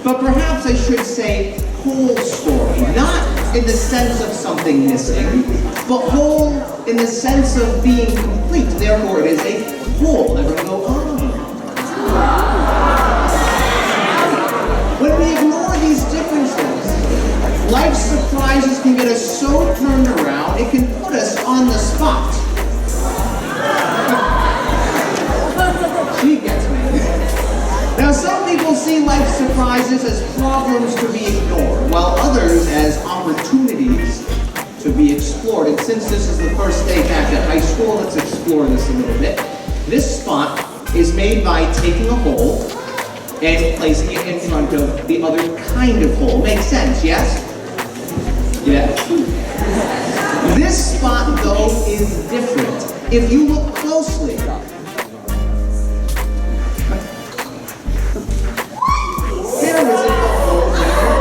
but perhaps I should say whole story. Not in the sense of something missing, but whole in the sense of being complete. Therefore, it is a whole. Everyone go, oh. When we ignore these differences, life's surprises can get us so turned around, it can put us on the spot. She gets me. Now, some people see life's surprises as problems to be ignored, while others as opportunities to be explored. And since this is the first day back at high school, let's explore this a little bit. This spot is made by taking a hole and placing it in front of the other kind of hole. Makes sense, yes? Yeah. This spot, though, is different. If you look closely, there is a hole there.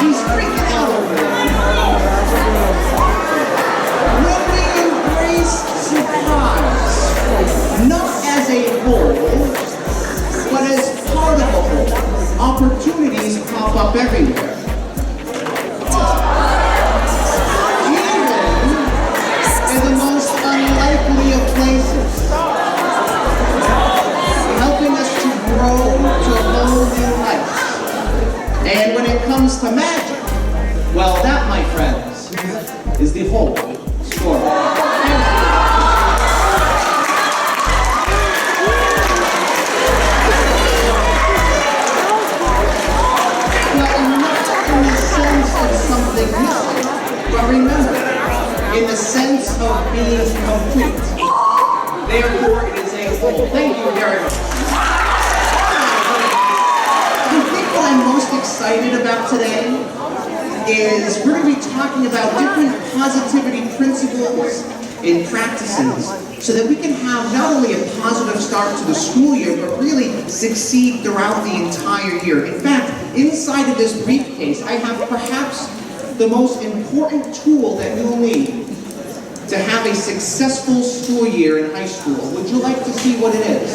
He's freaking out over there. When we embrace surprise, not as a whole, but as part of a whole, opportunities pop up everywhere. Even in the most unlikely of places, helping us to grow to whole new heights. And when it comes to magic, well, that, my friends, is the whole story. Something missing, but remember, in the sense of being complete. Therefore, it is a whole. Thank you very much. I think what I'm most excited about today is we're going to be talking about different positivity principles and practices so that we can have not only a positive start to the school year, but really succeed throughout the entire year. In fact, inside of this briefcase, I have perhaps the most important tool that you'll need to have a successful school year in high school. Would you like to see what it is?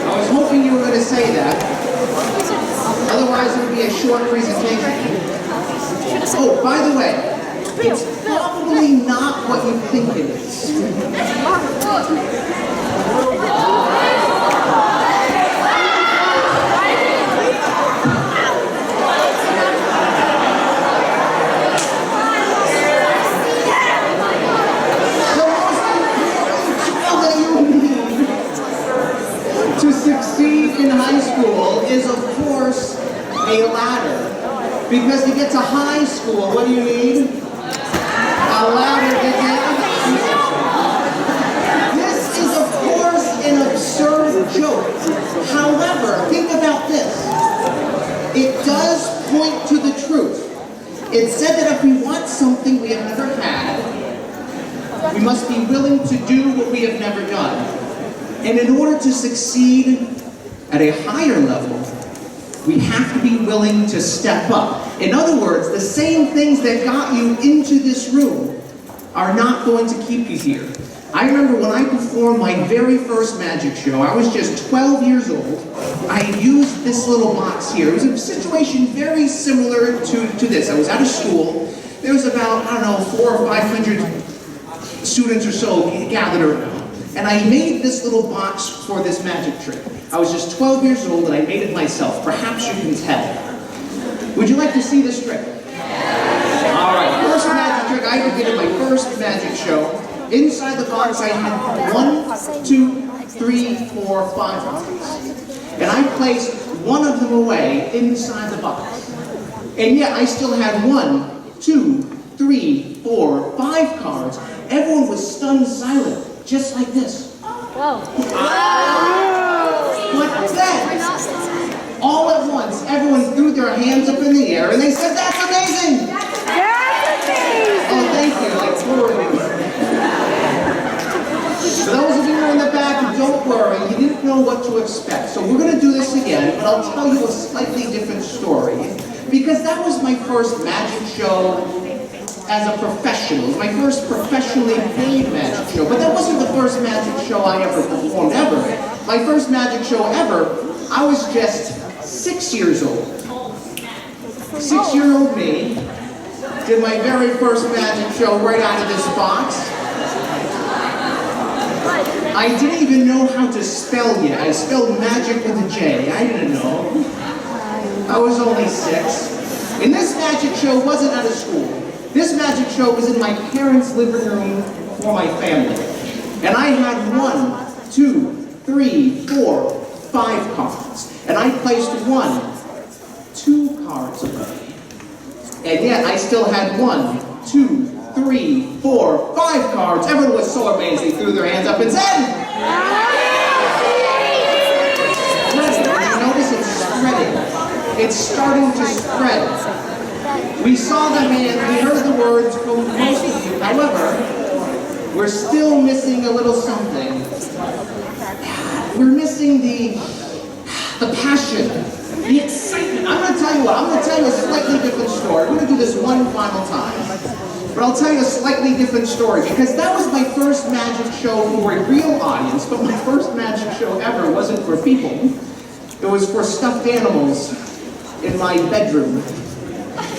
I was hoping you were going to say that. Otherwise, it would be a short presentation. Oh, by the way, it's probably not what you think it is. To succeed in high school is, of course, a ladder. Because to get to high school, what do you need? A ladder to get up. This is, of course, an absurd joke. However, think about this. It does point to the truth. It said that if we want something we have never had, we must be willing to do what we have never done. And in order to succeed at a higher level, we have to be willing to step up. In other words, the same things that got you into this room are not going to keep you here. I remember when I performed my very first magic show, I was just 12 years old. I used this little box here. It was a situation very similar to this. I was out of school. There was about, 400 or 500 students or so gathered around. And I made this little box for this magic trick. I was just 12 years old and I made it myself. Perhaps you can tell. Would you like to see this trick? All right, first magic trick I ever did at my first magic show. Inside the box I had 1, 2, 3, 4, 5 cards. And I placed one of them away inside the box. And yet I still had 1, 2, 3, 4, 5 cards. Everyone was stunned silent. Just like this. Whoa. But then, all at once, everyone threw their hands up in the air and they said, "That's amazing!" That's amazing! Oh, thank you. Like, for those of you in the back, don't worry. You didn't know what to expect. So we're going to do this again, but I'll tell you a slightly different story. Because that was my first magic show as a professional. It was my first professionally paid magic show, but that wasn't the first magic show I ever performed, ever. My first magic show ever I was just 6 years old. 6-year-old me did my very first magic show right out of this box. I didn't even know how to spell yet. I spelled magic with a J. I didn't know. I was only 6. And this magic show wasn't at a school. This magic show was in my parents' living room for my family. And I had 1, 2, 3, 4, 5 cards. And I placed 1, 2 cards away. And yet I still had 1, 2, 3, 4, 5 cards. Everyone was so amazed they threw their hands up and said, notice it's spreading. It's starting to spread. We saw the hands, we heard the words from most of you. However, we're still missing a little something. We're missing the passion, the excitement. I'm going to tell you what, I'm going to tell you a slightly different story. We're going to do this one final time. But I'll tell you a slightly different story, because that was my first magic show for a real audience, but my first magic show ever wasn't for people. It was for stuffed animals in my bedroom.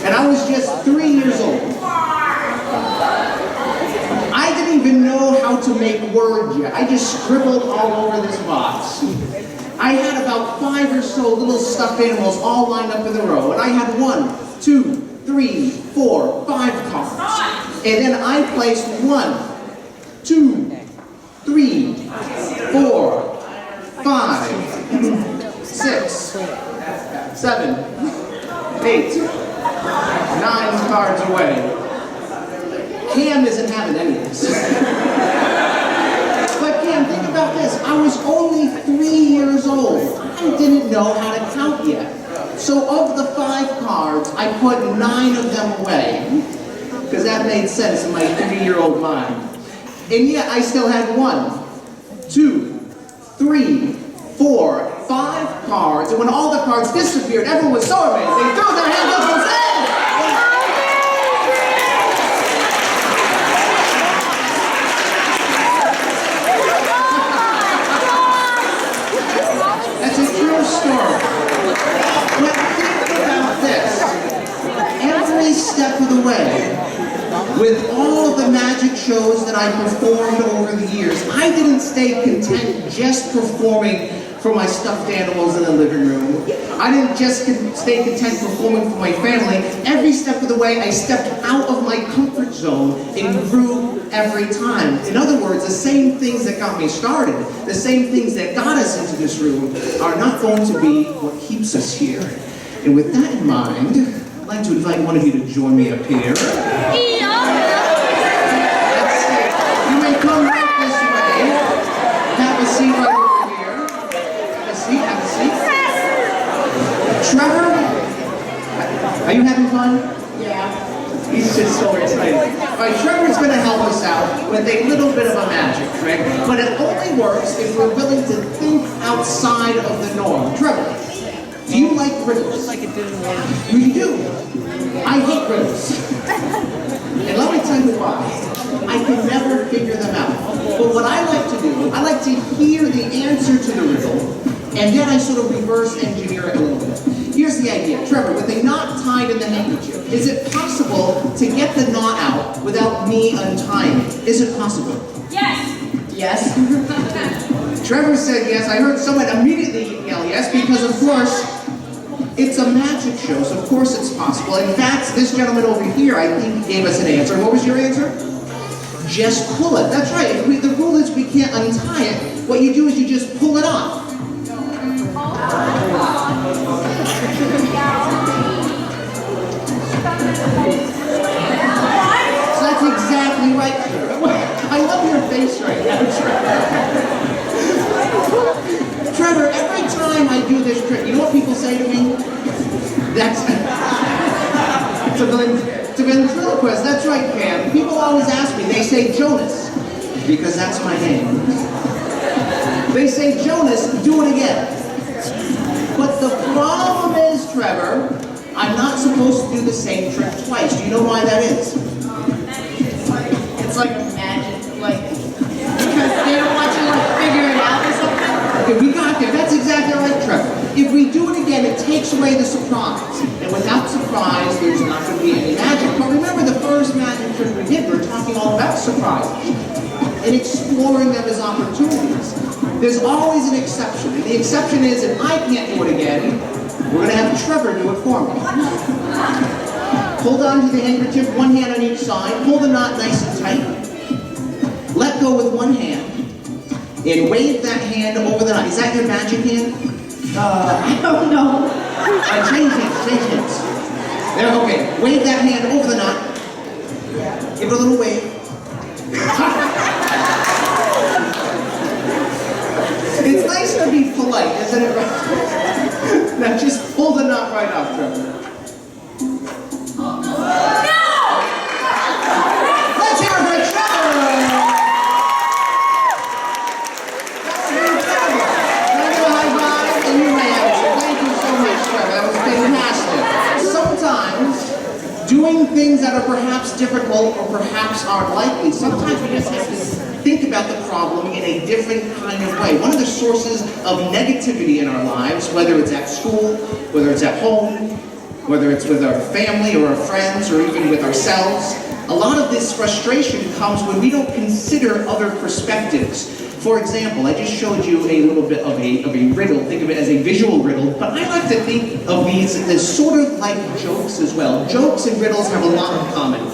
And I was just 3 years old. I didn't even know how to make words yet. I just scribbled all over this box. I had about 5 or so little stuffed animals all lined up in a row. And I had 1, 2, 3, 4, 5 cards. And then I placed 1, 2, 3, 4, 5, 6, 7, 8, 9 cards away. Cam isn't having any of this. But Cam, think about this. I was only 3 years old. I didn't know how to count yet. So of the 5 cards, I put 9 of them away. Because that made sense in my 3-year-old mind. And yet I still had 1, 2, 3, 4, 5 cards. And when all the cards disappeared, everyone was so amazed. They threw their hands up and said, that's a true story. But think about this. Every step of the way, with all of the magic shows that I performed over the years, I didn't stay content just performing for my stuffed animals in the living room. I didn't just stay content performing for my family. Every step of the way, I stepped out of my comfort zone and grew every time. In other words, the same things that got me started, the same things that got us into this room, are not going to be what keeps us here. And with that in mind, I'd like to invite one of you to join me up here. You may come right this way. Have a seat right over here. Have a seat. Trevor, are you having fun? Yeah. He's just so excited. All right, Trevor's going to help us out with a little bit of a magic trick, but it only works if we're willing to think outside of the norm. Trevor, do you like riddles? Like it didn't work. You do? I hate riddles. And let me tell you why. I can never figure them out. But what I like to do, I like to hear the answer to the riddle, and then I sort of reverse engineer it a little bit. Here's the idea. Trevor, with a knot tied in the handkerchief, is it possible to get the knot out without me untying it? Is it possible? Yes. Yes? Trevor said yes. I heard someone immediately yell yes, because of course, it's a magic show, so of course it's possible. In fact, this gentleman over here, I think, gave us an answer. What was your answer? Just pull it. That's right. The rule is we can't untie it. What you do is you just pull it off. So that's exactly right. I love your face right now, Trevor. Trevor, every time I do this trick, you know what people say to me? That's to ventriloquist. That's right, Cam. People always ask me. They say Jonas, because that's my name. They say, Jonas, do it again. But the problem is, Trevor, I'm not supposed to do the same trick twice. Do you know why that is? It's like magic, like because they don't want you to figure it out or something. Okay, we got there. That's exactly right, Trevor. showing them as opportunities. There's always an exception, and the exception is if I can't do it again, we're going to have Trevor do it for me. Hold on to the handkerchief, one hand on each side, pull the knot nice and tight, let go with one hand, and wave that hand over the knot. Is that your magic hand? I don't know. Change hands. There, okay. Wave that hand over the knot. Give it a little wave. It's nice to be polite, isn't it? Now just pull the knot right off, Trevor. No! Let's hear it for Trevor! Doing things that are perhaps difficult or perhaps aren't likely. Sometimes we just have to think about the problem in a different kind of way. One of the sources of negativity in our lives, whether it's at school, whether it's at home, whether it's with our family or our friends or even with ourselves, a lot of this frustration comes when we don't consider other perspectives. For example, I just showed you a little bit of a riddle. Think of it as a visual riddle, but I like to think of these as sort of like jokes as well. Jokes and riddles have a lot in common.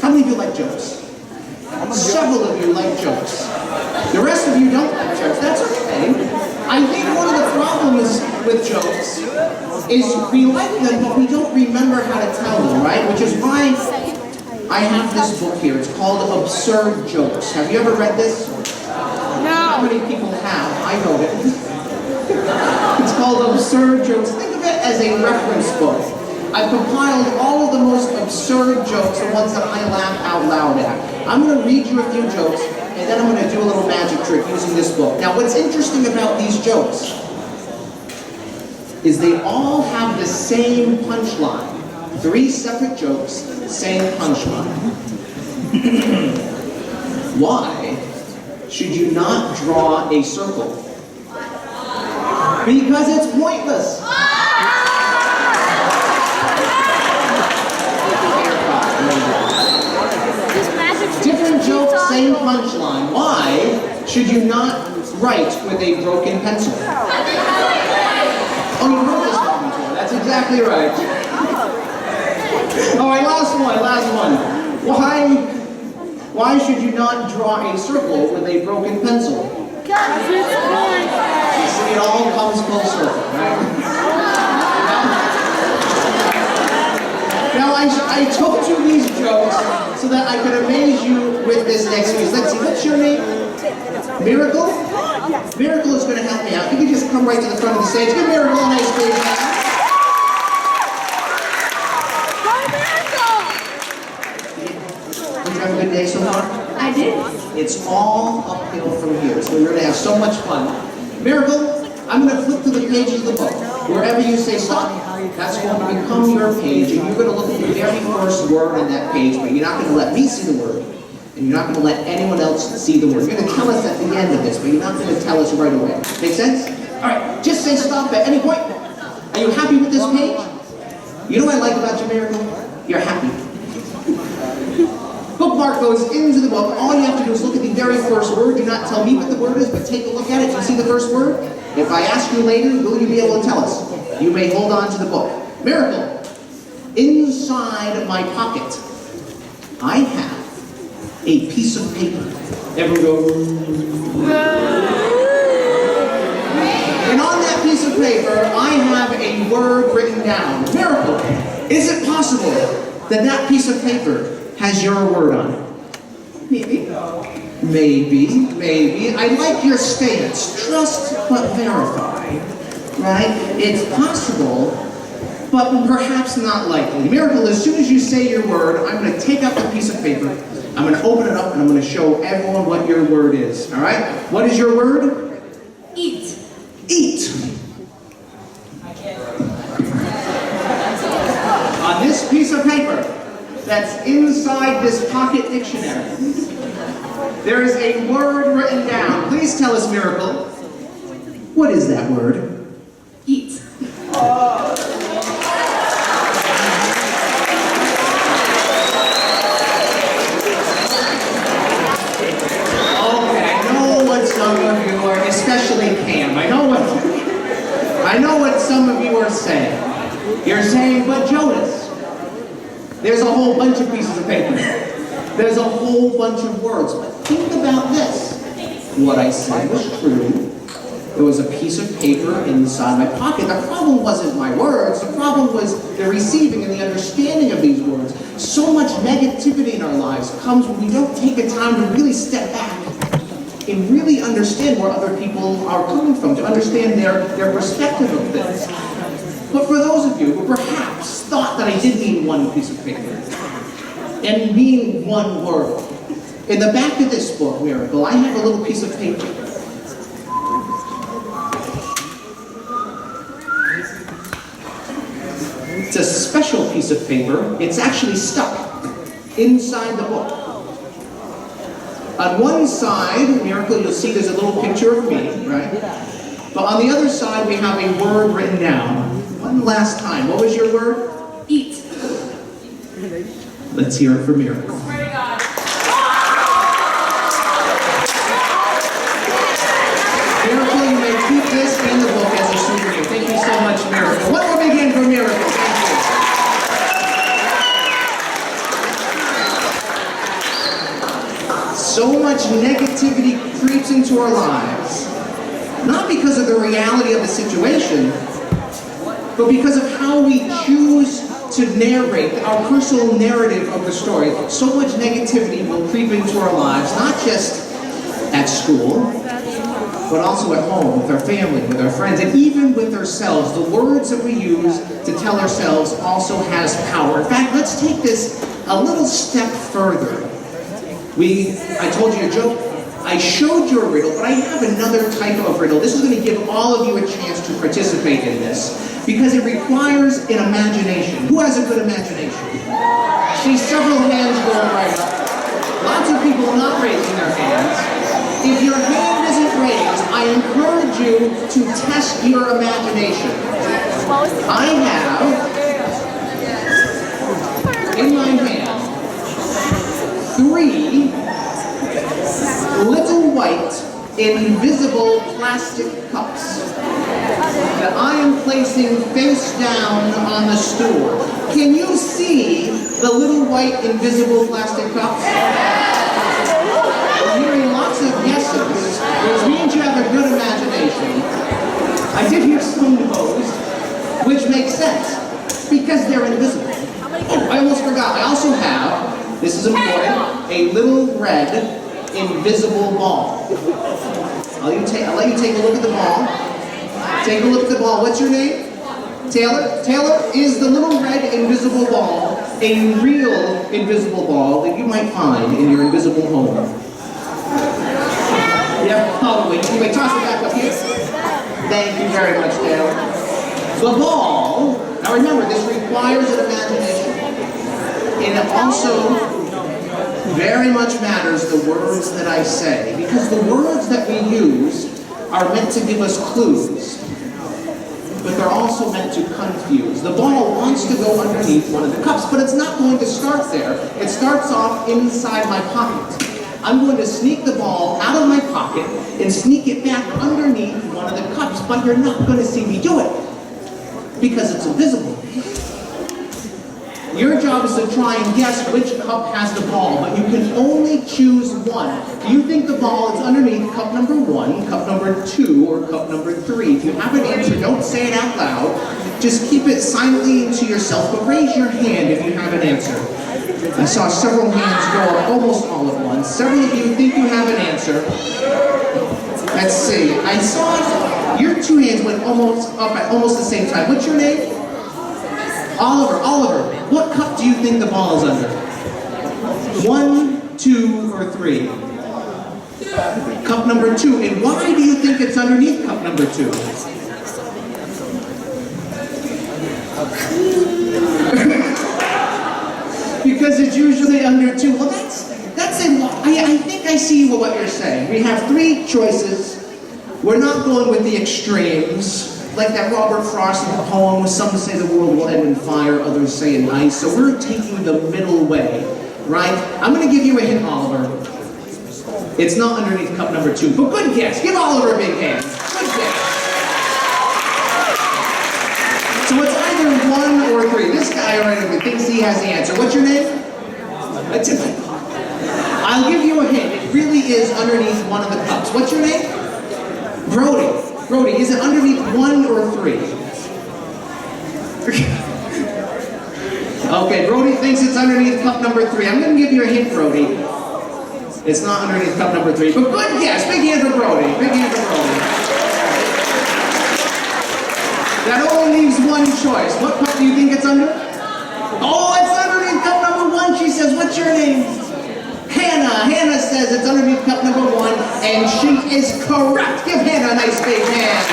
How many of you like jokes? Several of you like jokes. The rest of you don't like jokes. That's okay. I think one of the problems with jokes is we like them, but we don't remember how to tell them, right? Which is why I have this book here. It's called Absurd Jokes. Have you ever read this? How many people have? I wrote it. It's called Absurd Jokes. Think of it as a reference book. I've compiled all of the most absurd jokes, the ones that I laugh out loud at. I'm going to read you a few jokes, and then I'm going to do a little magic trick using this book. Now, what's interesting about these jokes is they all have the same punchline. 3 separate jokes, same punchline. Why should you not draw a circle? Because it's pointless. Different joke, same punchline. Why should you not write with a broken pencil? Oh, you wrote this one before. That's exactly right. All right, last one. Why should you not draw a circle with a broken pencil? You see, it all comes full circle, right? Now, I told you these jokes so that I could amaze you with this next piece. Let's see, what's your name? Miracle? Miracle is going to help me out. You can just come right to the front of the stage. Give Miracle a nice big hand. Did you have a good day so far? I did. It's all uphill from here, so we're going to have so much fun. Miracle, I'm going to flip to the pages of the book. Wherever you say stop, that's going to become your page, and you're going to look at the very first word on that page, but you're not going to let me see the word, and you're not going to let anyone else see the word. You're going to tell us at the end of this, but you're not going to tell us right away. Make sense? All right, just say stop at any point. Are you happy with this page? You know what I like about your Miracle? You're happy. Bookmark goes into the book. All you have to do is look at the very first word. Do not tell me what the word is, but take a look at it. Do you see the first word? If I ask you later, will you be able to tell us? You may hold on to the book. Miracle. Inside my pocket, I have a piece of paper. Everyone go. And on that piece of paper, I have a word written down. Miracle. Is it possible that that piece of paper has your word on it? Maybe. Maybe. I like your stance. Trust but verify. Right? It's possible, but perhaps not likely. Miracle, as soon as you say your word, I'm going to take out the piece of paper, I'm going to open it up, and I'm going to show everyone what your word is. All right? What is your word? Eat. Eat. On this piece of paper that's inside this pocket dictionary, there is a word written down. Please tell us, Miracle, what is that word? Eat. Okay. I know what some of you are saying. You're saying, but Jonas, there's a whole bunch of pieces of paper. There's a whole bunch of words. But think about this. What I said was true. There was a piece of paper inside my pocket. The problem wasn't my words. The problem was the receiving and the understanding of these words. So much negativity in our lives comes when we don't take the time to really step back and really understand where other people are coming from, to understand their perspective of things. But for those of you who perhaps thought that I did mean one piece of paper and mean one word, in the back of this book, Miracle, I have a little piece of paper. It's a special piece of paper. It's actually stuck inside the book. On one side, Miracle, you'll see there's a little picture of me, right? But on the other side, we have a word written down. One last time. What was your word? Eat. Let's hear it for Miracle. Swear to God. Miracle, you may keep this and the book as a souvenir. Thank you so much, Miracle. One more big hand for Miracle. Thank you. So much negativity creeps into our lives, not because of the reality of the situation, but because of how we choose to narrate our personal narrative of the story. So much negativity will creep into our lives, not just at school, but also at home, with our family, with our friends, and even with ourselves. The words that we use to tell ourselves also has power. In fact, let's take this a little step further. I told you a joke. I showed you a riddle, but I have another type of riddle. This is going to give all of you a chance to participate in this, because it requires an imagination. Who has a good imagination? See several hands going right up. Lots of people not raising their hands. If your hand isn't raised, I encourage you to test your imagination. I have in my hand 3 little white invisible plastic cups that I am placing face down on the stool. Can you see the little white invisible plastic cups? I'm hearing lots of yeses, which means you have a good imagination. I did hear some no's, which makes sense, because they're invisible. Oh, I almost forgot. I also have, this is important, a little red invisible ball. I'll let you take a look at the ball. Take a look at the ball. What's your name? Taylor? Taylor, is the little red invisible ball a real invisible ball that you might find in your invisible home? Yeah, probably. Anyway, toss it back up here. Thank you very much, Taylor. The ball, now remember, this requires an imagination. And it also very much matters the words that I say, because the words that we use are meant to give us clues, but they're also meant to confuse. The ball wants to go underneath one of the cups, but it's not going to start there. It starts off inside my pocket. I'm going to sneak the ball out of my pocket and sneak it back underneath one of the cups, but you're not going to see me do it, because it's invisible. Your job is to try and guess which cup has the ball, but you can only choose one. Do you think the ball is underneath cup number 1, cup number 2, or cup number 3? If you have an answer, don't say it out loud. Just keep it silently to yourself, but raise your hand if you have an answer. I saw several hands go up almost all at once. Several of you think you have an answer. Let's see. I saw your 2 hands went almost up at almost the same time. What's your name? Oliver. Oliver, what cup do you think the ball is under? 1, 2, or 3? Cup number 2. And why do you think it's underneath cup number 2? Because it's usually under 2. Well, that's a lot. I think I see what you're saying. We have 3 choices. We're not going with the extremes. Like that Robert Frost poem, where some say the world will end in fire, others say in ice. So we're taking the middle way, right? I'm going to give you a hint, Oliver. It's not underneath cup number 2, but good guess. Give Oliver a big hand. Good guess. guy right over thinks he has the answer. What's your name? I'll give you a hint. It really is underneath one of the cups. What's your name? Brody. Brody, is it underneath 1 or 3? Okay, Brody thinks it's underneath cup number 3. I'm going to give you a hint, Brody. It's not underneath cup number 3, but good guess. Big hand for Brody. Big hand for Brody. That only leaves one choice. What cup do you think it's under? Oh, it's underneath cup number 1. She says, what's your name? Hannah. Hannah says it's underneath cup number 1, and she is correct. Give Hannah a nice big hand.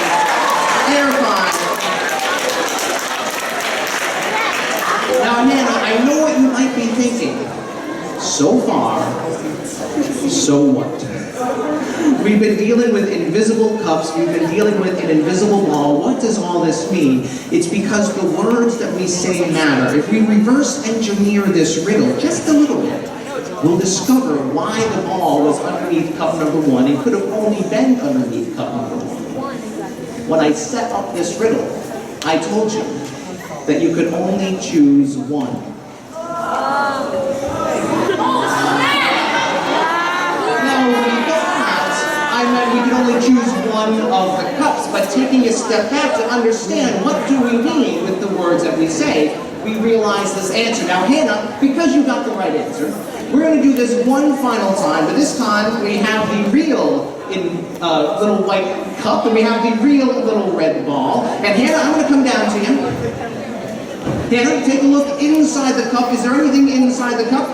Terrifying. Now, Hannah, I know what you might be thinking. So far, so what? We've been dealing with invisible cups, we've been dealing with an invisible ball. What does all this mean? It's because the words that we say matter. If we reverse engineer this riddle just a little bit, we'll discover why the ball was underneath cup number 1 and could have only been underneath cup number 1. When I set up this riddle, I told you that you could only choose one. I meant we can only choose one of the cups, but taking a step back to understand what do we mean with the words that we say, we realize this answer. Now, Hannah, because you got the right answer, we're going to do this one final time, but this time we have the real little white cup, and we have the real little red ball. And Hannah, I'm going to come down to you. Hannah, take a look inside the cup. Is there anything inside the cup?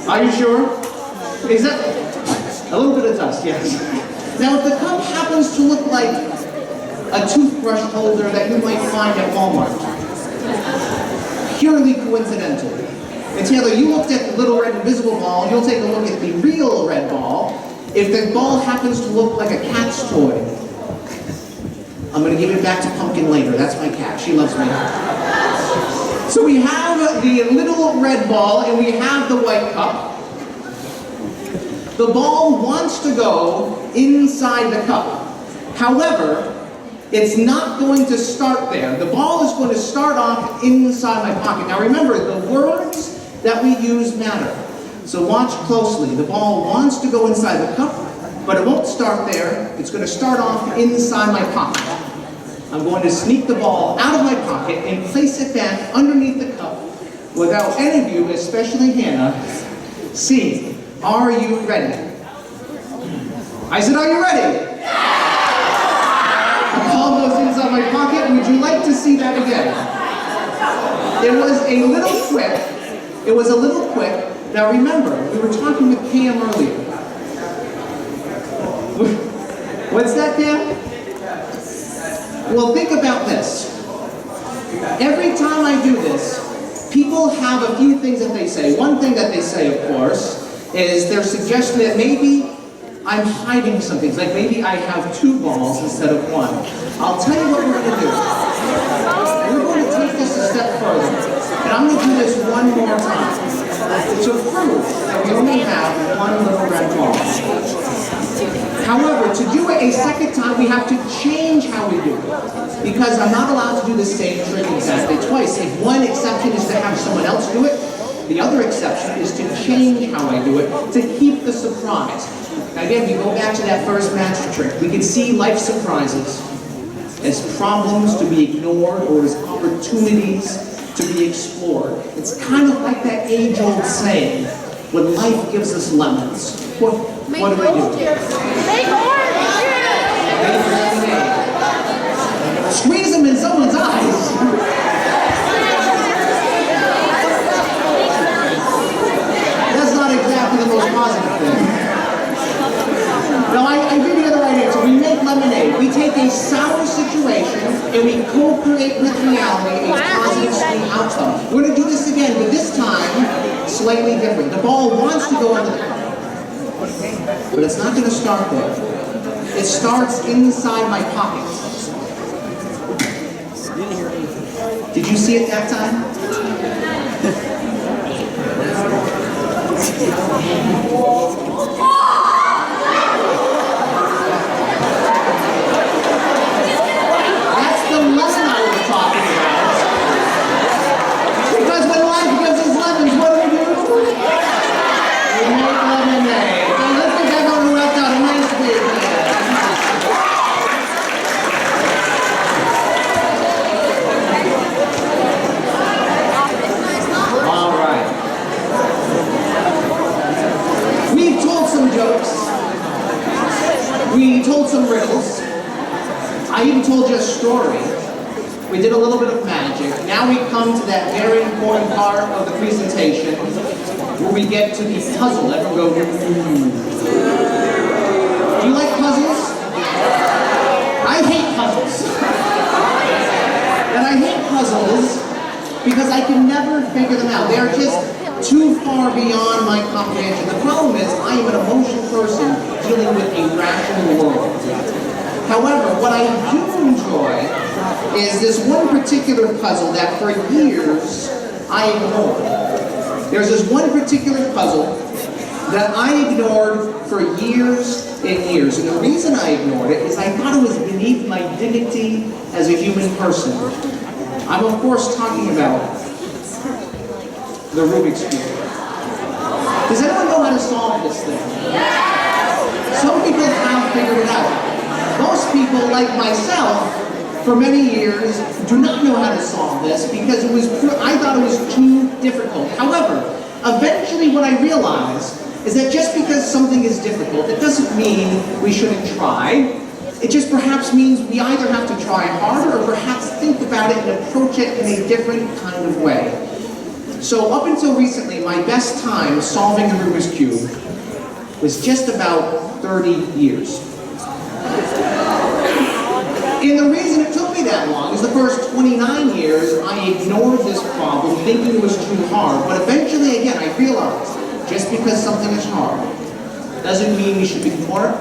Are you sure? Is that a little bit of dust? Yes. Now, if the cup happens to look like a toothbrush holder that you might find at Walmart, purely coincidental. And Taylor, you looked at the little red invisible ball, and you'll take a look at the real red ball. If the ball happens to look like a cat's toy, I'm going to give it back to Pumpkin later. That's my cat. She loves me. So we have the little red ball, and we have the white cup. The ball wants to go inside the cup. However, it's not going to start there. The ball is going to start off inside my pocket. Now remember, the words that we use matter. So watch closely. The ball wants to go inside the cup, but it won't start there. It's going to start off inside my pocket. I'm going to sneak the ball out of my pocket and place it back underneath the cup without any of you, especially Hannah, seeing. Are you ready? I said, are you ready? The ball goes inside my pocket. Would you like to see that again? It was a little quick. It was a little quick. Now remember, we were talking with Cam earlier. What's that, Cam? Well, think about this. Every time I do this, people have a few things that they say. One thing that they say, of course, is their suggestion that maybe I'm hiding some things, like maybe I have 2 balls instead of 1. I'll tell you what we're going to do. We're going to take this a step further, and I'm going to do this one more time to prove that we only have 1 little red ball. However, to do it a second time, we have to change how we do it, because I'm not allowed to do the same trick exactly twice. If one exception is to have someone else do it, the other exception is to change how I do it to keep the surprise. Now again, we go back to that first magic trick. We can see life surprises as problems to be ignored or as opportunities to be explored. It's kind of like that age-old saying, when life gives us lemons, what do we do? Make orange juice! Squeeze them in someone's eyes! Exactly the most positive thing. Now, I give you the right answer. We make lemonade. We take a sour situation and we co-create with reality a positive sweet outcome. We're going to do this again, but this time, slightly different. The ball wants to go under the cup, but it's not going to start there. It starts inside my pocket. Did you see it that time? That's the lesson I was talking about. we did a little bit of magic. Now we come to that very important part of the presentation where we get to the puzzle. Everyone go, "Ooh." Do you like puzzles? I hate puzzles. And I hate puzzles because I can never figure them out. They are just too far beyond my comprehension. The problem is I am an emotional person dealing with a rational world. However, what I do enjoy is this one particular puzzle that for years I ignored. There's this one particular puzzle that I ignored for years and years. And the reason I ignored it is I thought it was beneath my dignity as a human person. I'm of course talking about the Rubik's Cube. Does anyone know how to solve this thing? Some people have figured it out. Most people, like myself, for many years, do not know how to solve this because I thought it was too difficult. However, eventually what I realized is that just because something is difficult, it doesn't mean we shouldn't try. It just perhaps means we either have to try harder or perhaps think about it and approach it in a different kind of way. So up until recently, my best time solving the Rubik's Cube was just about 30 years. And the reason it took me that long is the first 29 years I ignored this problem thinking it was too hard. But eventually, again, I realized just because something is hard doesn't mean we should ignore it,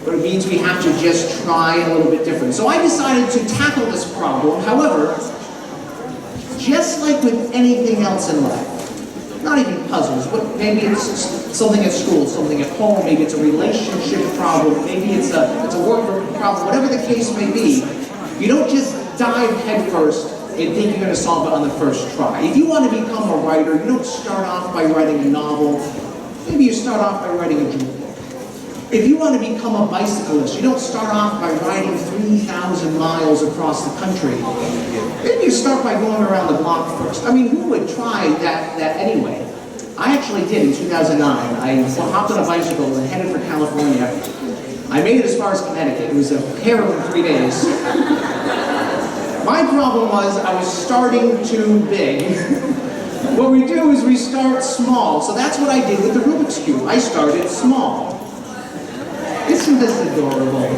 but it means we have to just try a little bit different. So I decided to tackle this problem. However, just like with anything else in life, not even puzzles, but maybe it's something at school, something at home, maybe it's a relationship problem, maybe it's a work problem, whatever the case may be, you don't just dive headfirst and think you're going to solve it on the first try. If you want to become a writer, you don't start off by writing a novel, maybe you start off by writing a journal. If you want to become a bicyclist, you don't start off by riding 3,000 miles across the country. Maybe you start by going around the block first. I mean, who would try that anyway? I actually did in 2009. I hopped on a bicycle and headed for California. I made it as far as Connecticut. It was a harrowing 3 days. My problem was I was starting too big. What we do is we start small. So that's what I did with the Rubik's Cube. I started small. Isn't this adorable?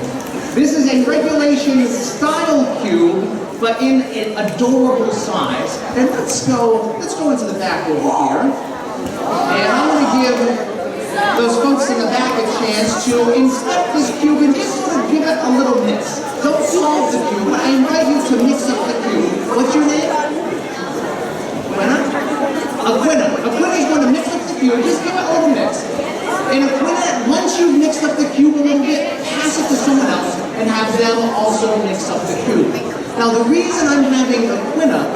This is a regulation style cube, but in an adorable size. And let's go into the back over here. And I'm going to give those folks in the back a chance to inspect this cube and just sort of give it a little mix. Don't solve the cube, but I invite you to mix up the cube. What's your name? Aquina? Aquina. Aquina is going to mix up the cube. Just give it a little mix. And Aquina, once you've mixed up the cube a little bit, pass it to someone else and have them also mix up the cube. Now the reason I'm having Aquina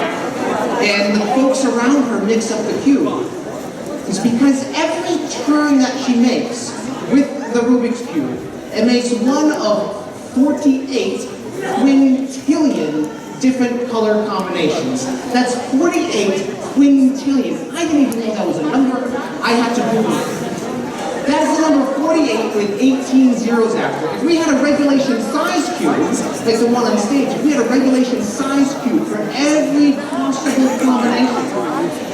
and the folks around her mix up the cube is because every turn that she makes with the Rubik's Cube, it makes one of 48 quintillion different color combinations. That's 48 quintillion. I didn't even know that was a number. I had to Google it. That's the number 48 with 18 zeros after. If we had a regulation size cube, like the one on stage, if we had a regulation size cube for every possible combination,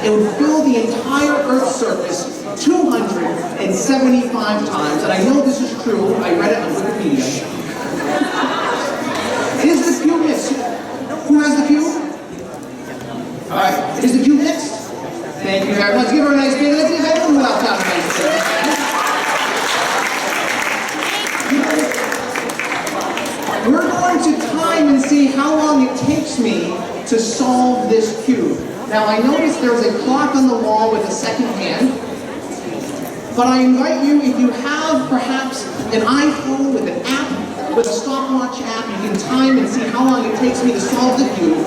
it would fill the entire Earth's surface 275 times. And I know this is true. I read it on Wikipedia. Is the cube mixed? Who has the cube? All right. Is the cube mixed? Thank you very much. Give her a nice big. Let's give everyone who helped out a nice big. We're going to time and see how long it takes me to solve this cube. Now I notice there's a clock on the wall with a second hand, but I invite you, if you have perhaps an iPhone with an app, with a stopwatch app, you can time and see how long it takes me to solve the cube.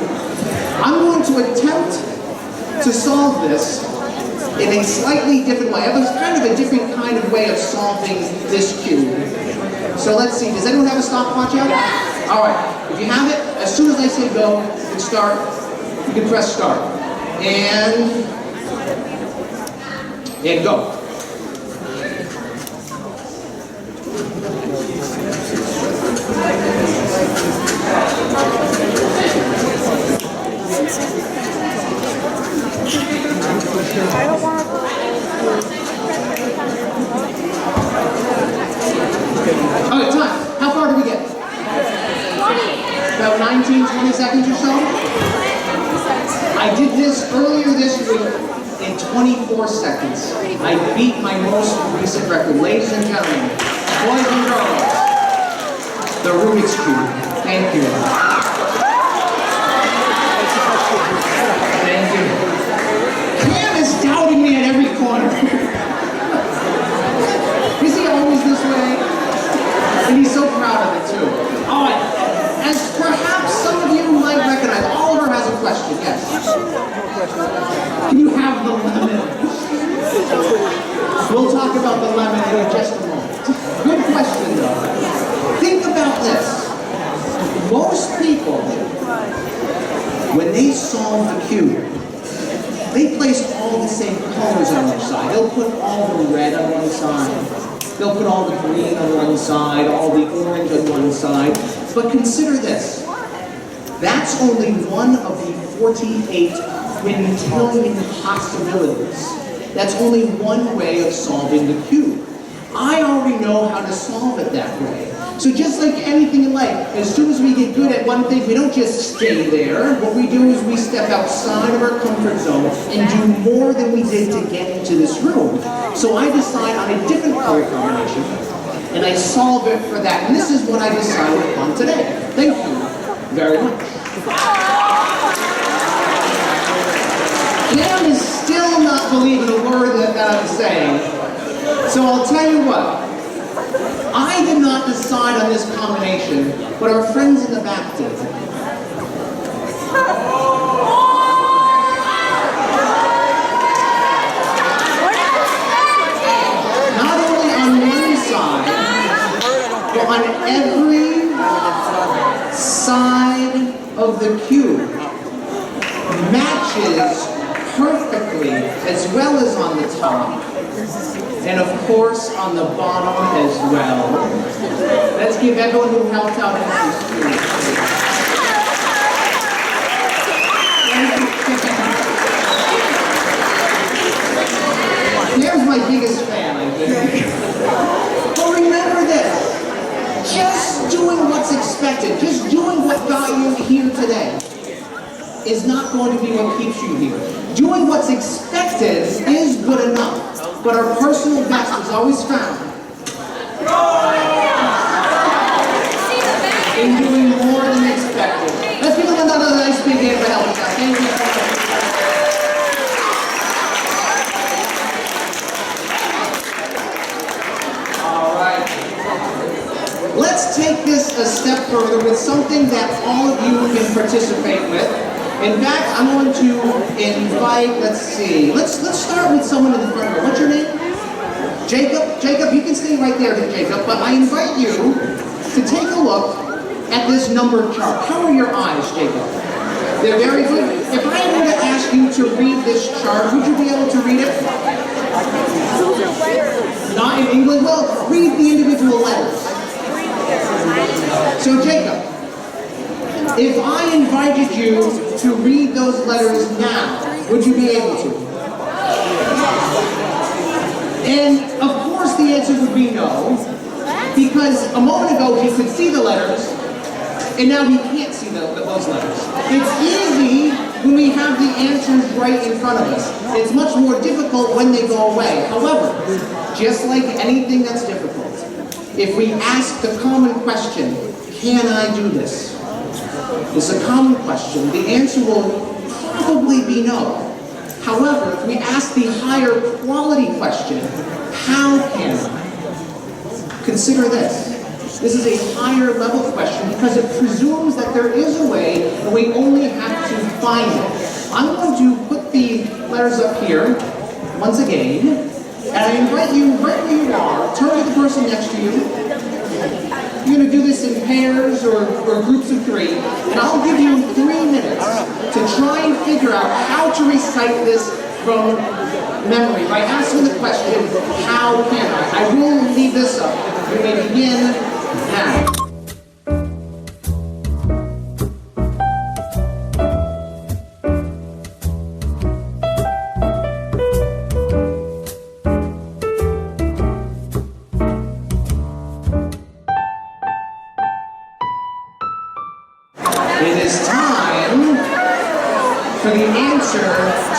I'm going to attempt to solve this in a slightly different way. I have kind of a different kind of way of solving this cube. So let's see, does anyone have a stopwatch out? Yeah. All right, if you have it, as soon as I say go, you can start, you can press start. And go. 15, 20 seconds or so? I did this earlier this week in 24 seconds. I beat my most recent record. Ladies and gentlemen, boys and girls, the Rubik's Cube. Thank you. Thank you. Cam is doubting me at every corner. Is he always this way? And he's so proud of it too. All right, as perhaps some of you might recognize, Oliver has a question, yes. Can you have the lemon? We'll talk about the lemon in just a moment. Good question though. Think about this. Most people, when they solve the cube, they place all the same colors on each side. They'll put all the red on one side. They'll put all the green on one side, all the orange on one side. But consider this. That's only one of the 48 quintillion possibilities. That's only one way of solving the cube. I already know how to solve it that way. So just like anything in life, as soon as we get good at one thing, we don't just stay there. What we do is we step outside of our comfort zone and do more than we did to get into this room. So I decide on a different color combination, and I solve it for that. And this is what I decided upon today. Thank you very much. Cam is still not believing a word that I'm saying. So I'll tell you what. I did not decide on this combination, but our friends in the back did. Not only on one side, but on every side of the cube. Matches perfectly, as well as on the top. And of course on the bottom as well. Let's give everyone who helped out in this experience. There's my biggest fan, I think. But remember this, just doing what's expected, just doing what got you here today is not going to be what keeps you here. Doing what's expected is good enough. But our personal best is always found in doing more than expected. Let's give them another nice big hand for helping us. Thank you. All right. Let's take this a step further with something that all of you can participate with. In fact, I'm going to invite, let's start with someone in the front row. What's your name? Jacob? Jacob, you can stay right there, Jacob, but I invite you to take a look at this number chart. How are your eyes, Jacob? They're very good. If I were to ask you to read this chart, would you be able to read it? Not in English? Well, read the individual letters. So, Jacob, if I invited you to read those letters now, would you be able to? And of course the answer would be no, because a moment ago he could see the letters, and now he can't see those letters. It's easy when we have the answers right in front of us. It's much more difficult when they go away. However, just like anything that's difficult, if we ask the common question, can I do this? It's a common question. The answer will probably be no. However, if we ask the higher quality question, how can I? Consider this. This is a higher level question because it presumes that there is a way and we only have to find it. I'm going to put the letters up here once again, and I invite you right where you are, turn to the person next to you. You're going to do this in pairs or groups of 3, and I'll give you 3 minutes to try and figure out how to recite this from memory by asking the question, how can I? I will leave this up. You may begin now. It is for the answer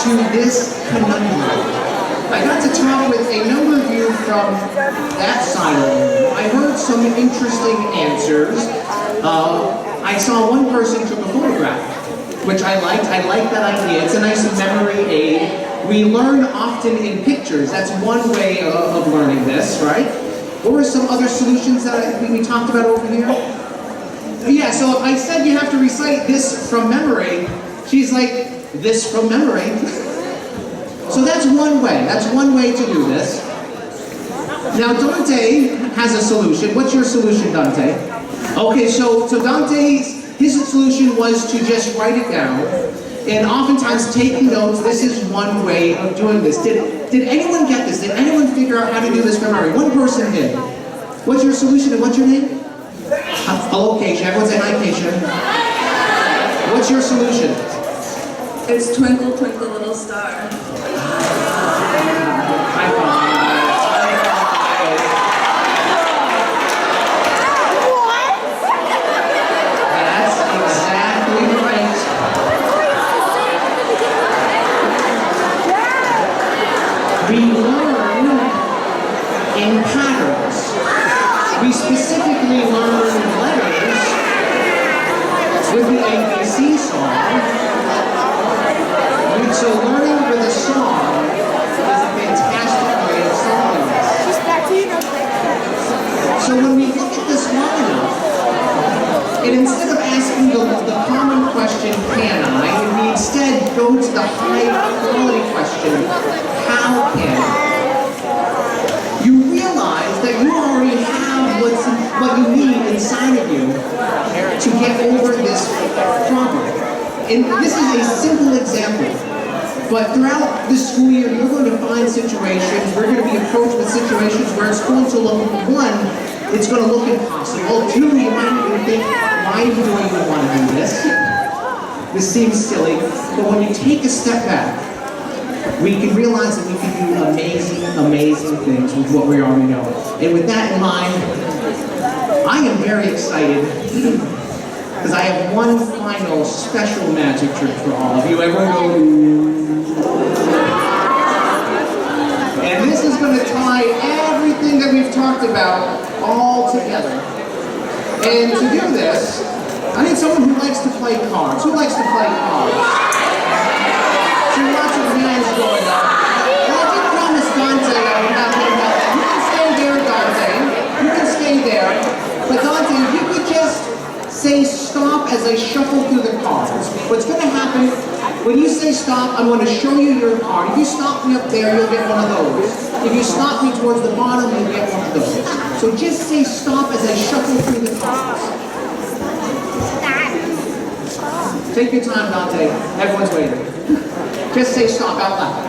to this conundrum. I got to talk with a number of you from that side of the room. I heard some interesting answers. I saw one person took a photograph, which I liked. I like that idea. It's a nice memory aid. We learn often in pictures. That's one way of learning this, right? What were some other solutions that we talked about over here? Yeah, so if I said you have to recite this from memory, she's like, this from memory. So that's one way. That's one way to do this. Now Dante has a solution. What's your solution, Dante? Okay, so his solution was to just write it down. And oftentimes taking notes, this is one way of doing this. Did anyone get this? Did anyone figure out how to do this from memory? One person did. What's your solution and what's your name? Hello, Keisha. Everyone say hi, Keisha. What's your solution? It's Twinkle, Twinkle, Little Star. High five. That's exactly right. We learn in patterns. We specifically learn letters with the ABC song. So learning with a song is a fantastic way of solving this. So when we look at this long enough, and instead of asking the common question, can I, we instead go to the high quality question, how can I? You realize that you already have what you need inside of you to get over this problem. And this is a simple example. But throughout the school year, you're going to find situations, we're going to be approached with situations where it's going to look, one, it's going to look impossible. Two, you might even think, why do I even want to do this? This seems silly. But when you take a step back, we can realize that we can do amazing, amazing things with what we already know. And with that in mind, I am very excited because I have one final special magic trick for all of you. Everyone go. And this is going to tie everything that we've talked about all together. And to do this, I need someone who likes to play cards. Who likes to play cards? So lots of hands going up. Well, I did promise Dante I would have him help. You can stay there, Dante. You can stay there. But Dante, if you could just say stop as I shuffle through the cards. What's going to happen, when you say stop, I'm going to show you your card. If you stop me up there, you'll get one of those. If you stop me towards the bottom, you'll get one of those. So just say stop as I shuffle through the cards. Take your time, Dante. Everyone's waiting. Just say stop out loud.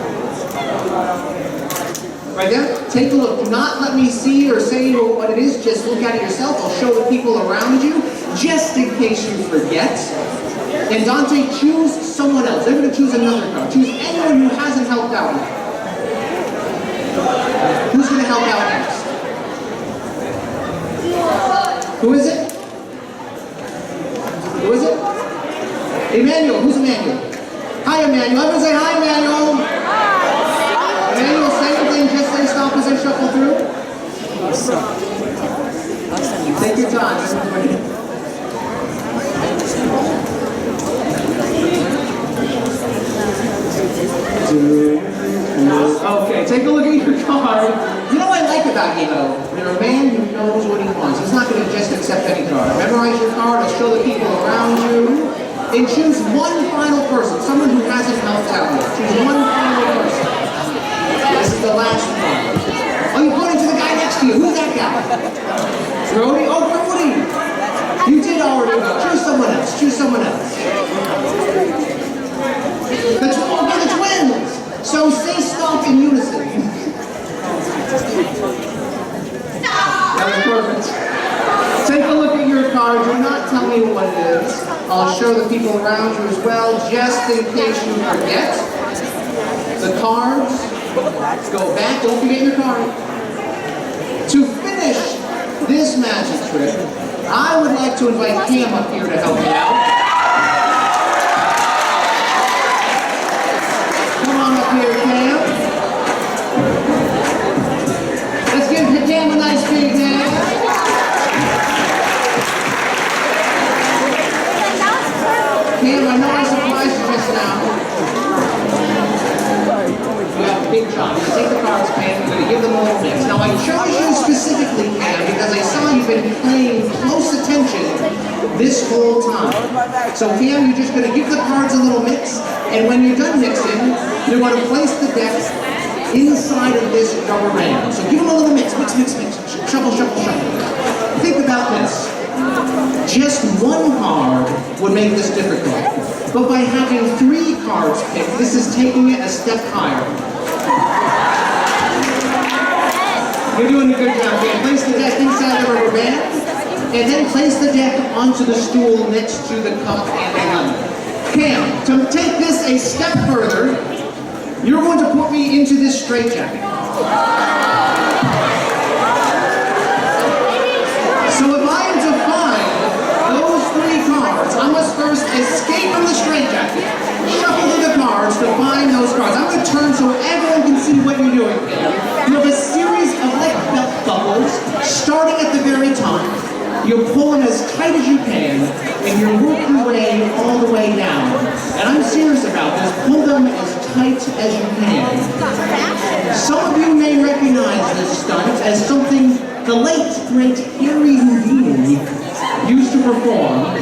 Right there? Take a look. Do not let me see or say what it is. Just look at it yourself. I'll show the people around you, just in case you forget. And Dante, choose someone else. They're going to choose another card. Choose anyone who hasn't helped out yet. Who's going to help out next? Who is it? Who is it? Emmanuel. Who's Emmanuel? Hi, Emmanuel. Everyone say hi, Emmanuel. Emmanuel, say anything. Just say stop as I shuffle through. Take your time. Okay, take a look at your card. You know what I like about you, though? You're a man who knows what he wants. He's not going to just accept any card. Memorize your card. I'll show the people around you. And choose one final person, someone who hasn't helped out yet. Choose one final person. This is the last one. Oh, you pointed to the guy next to you. Who's that guy? Brody? Oh, Brody. You did already go. Choose someone else. Choose someone else. The twins. So say stop in unison. That was perfect. Take a look at your card. Do not tell me what it is. I'll show the people around you as well, just in case you forget. The cards. Go back. Don't forget your card. To finish this magic trick, I would like to invite Cam up here to help me out. I know I surprised you just now. You have a big job. You take the cards, Pam, you're going to give them a little mix. Now, I chose you specifically, Pam, because I saw you've been paying close attention this whole time. So, Pam, you're just going to give the cards a little mix, and when you're done mixing, you're going to place the deck inside of this rubber band. So give them a little mix, mix, mix, mix, shuffle, shuffle, shuffle. Think about this. Just one card would make this difficult. But by having 3 cards picked, this is taking it a step higher. You're doing a good job, Dan. Place the deck inside the rubber band, and then place the deck onto the stool next to the cup and the lemon. Cam, to take this a step further, you're going to put me into this straitjacket. So if I am to find those 3 cards, I must first escape from the straitjacket, shuffle through the cards to find those cards. I'm going to turn so everyone can see what you're doing. You have a series of like belt buckles starting at the very top. You pull them as tight as you can, and you work your way all the way down. And I'm serious about this. Pull them as tight as you can. Some of you may recognize this stunt as something the late, great Harry Houdini used to perform.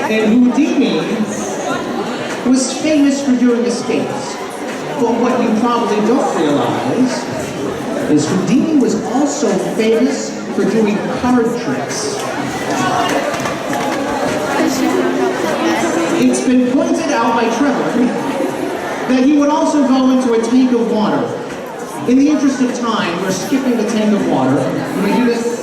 And Houdini was famous for doing escapes. But what you probably don't realize is Houdini was also famous for doing card tricks. It's been pointed out by Trevor that he would also go into a tank of water. In the interest of time, we're skipping the tank of water. Can we do this?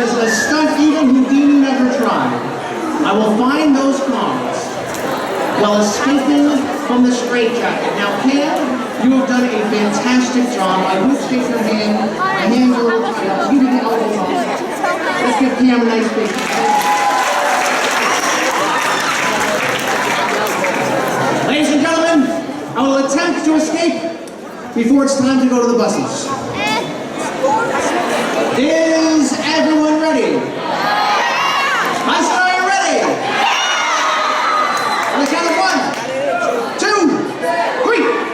This is a stunt even Houdini never tried. I will find those cards while escaping from the straitjacket. Now, Pam, you have done a fantastic job. I will shake your hand. My hand's a little tight. I'll give you the elbow. Let's give Pam a nice big hand. Ladies and gentlemen, I will attempt to escape before it's time to go to the buses. Is everyone ready? I said, are you ready? On the count of 1, 2, 3.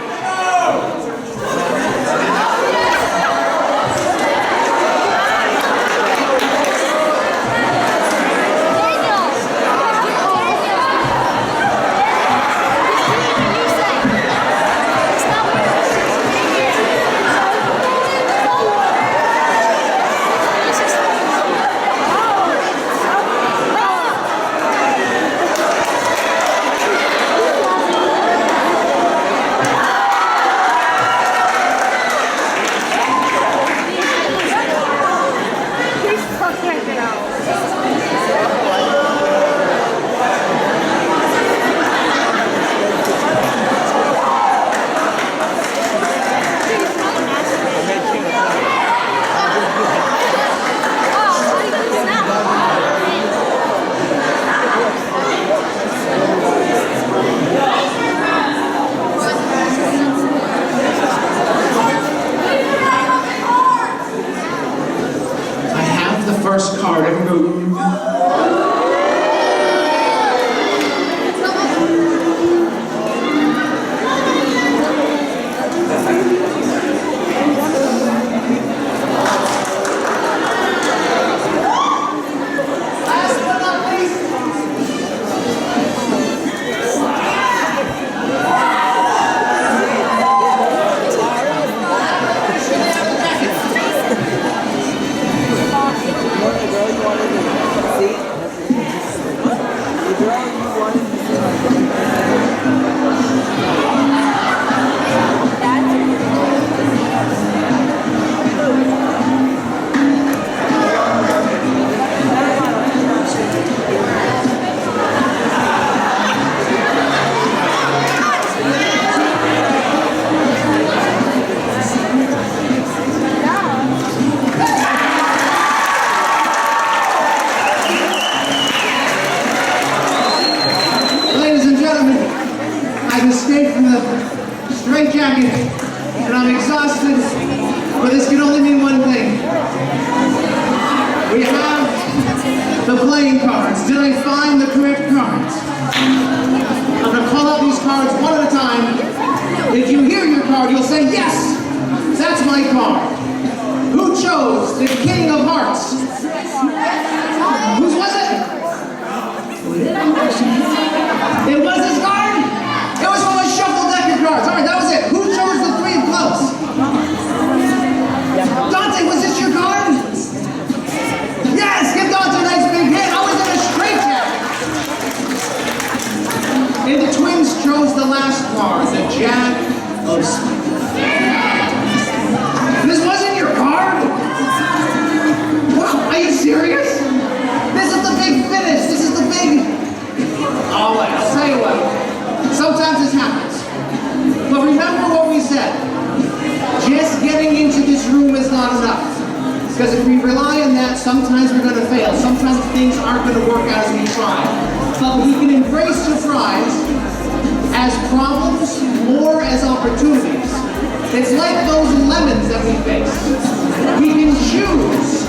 jacket, and I'm exhausted, but this can only mean one thing. We have the playing cards. Did I find the correct cards? I'm gonna call out these cards one at a time. If you hear your card, you'll say, yes, that's my card. Who chose the King of Hearts? Whose was it? It was his card? It was from a shuffled deck of cards. All right, that was it. Who chose the Three of Clubs? Dante, was this your card? Yes, give Dante a nice big hit. I was in a straitjacket. And the twins chose the last card, the Jack of Spades. This wasn't your card? Wow, are you serious? This is the big finish. This is the big... Oh, wait, I'll tell you what. Sometimes this happens. But remember what we said. Just getting into this room is not enough. Because if we rely on that, sometimes we're going to fail. Sometimes things aren't going to work out as we try. But we can embrace surprise as problems or as opportunities. It's like those lemons that we face. We can choose